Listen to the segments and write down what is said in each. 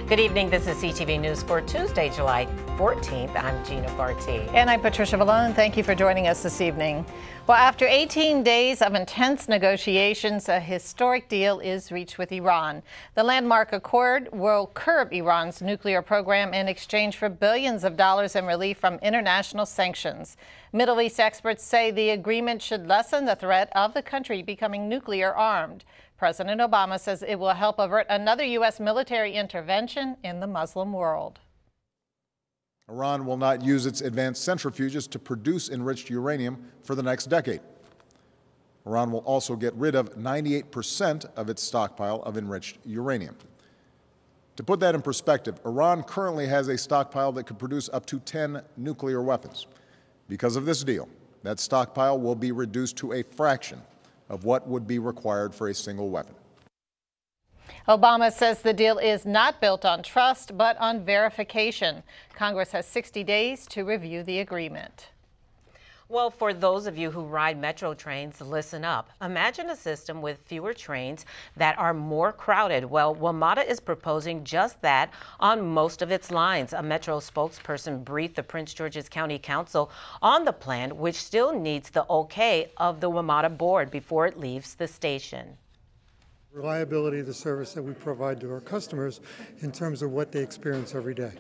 Good evening. This is CTV News for Tuesday, July 14th. I'm Gina Barty. And I'm Patricia Vallone. Thank you for joining us this evening. Well, after 18 days of intense negotiations, a historic deal is reached with Iran. The landmark accord will curb Iran's nuclear program in exchange for billions of dollars in relief from international sanctions. Middle East experts say the agreement should lessen the threat of the country becoming nuclear armed. President Obama says it will help avert another U.S. military intervention in the Muslim world. Iran will not use its advanced centrifuges to produce enriched uranium for the next decade. Iran will also get rid of 98% of its stockpile of enriched uranium. To put that in perspective, Iran currently has a stockpile that could produce up to 10 nuclear weapons. Because of this deal, that stockpile will be reduced to a fraction of what would be required for a single weapon. Obama says the deal is not built on trust, but on verification. Congress has 60 days to review the agreement. Well, for those of you who ride metro trains, listen up. Imagine a system with fewer trains that are more crowded. Well, WMATA is proposing just that on most of its lines. A metro spokesperson briefed the Prince George's County Council on the plan, which still needs the okay of the WMATA board before it leaves the station. Reliability of the service that we provide to our customers in terms of what they experience every day.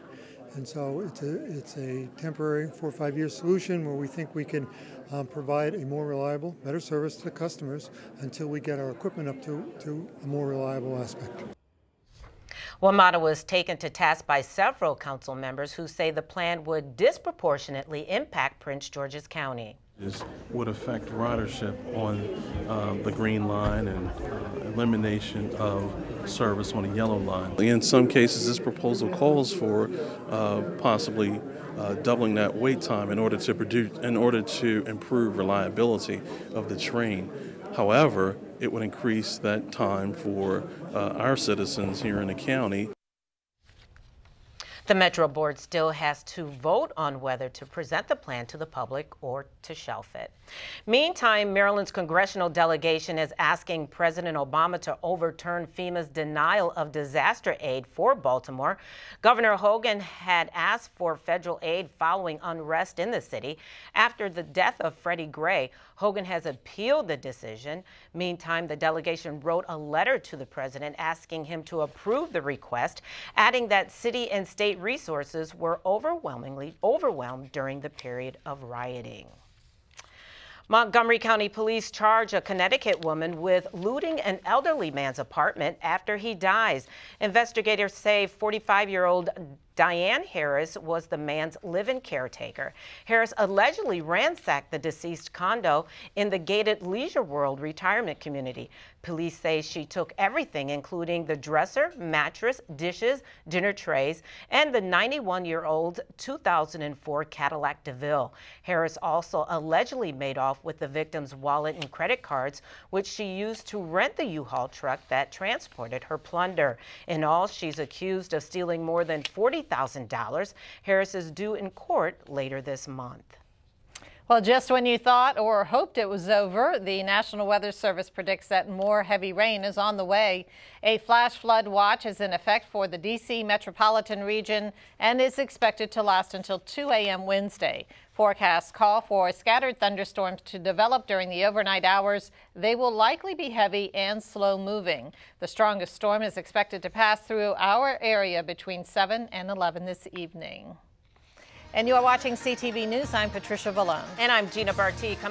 And so it's a temporary 4 or 5 year solution where we think we can provide a more reliable, better service to the customers until we get our equipment up to a more reliable aspect. WMATA was taken to task by several council members who say the plan would disproportionately impact Prince George's County. This would affect ridership on the green line and elimination of service on the yellow line. In some cases, this proposal calls for possibly doubling that wait time in order to improve reliability of the train. However, it would increase that time for our citizens here in the county. The Metro Board still has to vote on whether to present the plan to the public or to shelf it. Meantime, Maryland's congressional delegation is asking President Obama to overturn FEMA's denial of disaster aid for Baltimore. Governor Hogan had asked for federal aid following unrest in the city. After the death of Freddie Gray, Hogan has appealed the decision. Meantime, the delegation wrote a letter to the president asking him to approve the request, adding that city and state resources were overwhelmed during the period of rioting. Montgomery County Police charge a Connecticut woman with looting an elderly man's apartment after he dies. Investigators say 45-year-old Diane Harris was the man's live-in caretaker. Harris allegedly ransacked the deceased condo in the gated Leisure World retirement community. Police say she took everything, including the dresser, mattress, dishes, dinner trays, and the 91-year-old 2004 Cadillac DeVille. Harris also allegedly made off with the victim's wallet and credit cards, which she used to rent the U-Haul truck that transported her plunder. In all, she's accused of stealing more than $40,000. Harris is due in court later this month. Well, just when you thought or hoped it was over, the National Weather Service predicts that more heavy rain is on the way. A flash flood watch is in effect for the D.C. metropolitan region and is expected to last until 2 a.m. Wednesday. Forecasts call for scattered thunderstorms to develop during the overnight hours. They will likely be heavy and slow moving. The strongest storm is expected to pass through our area between 7 and 11 this evening. And you are watching CTV News. I'm Patricia Vallone. And I'm Gina Barty.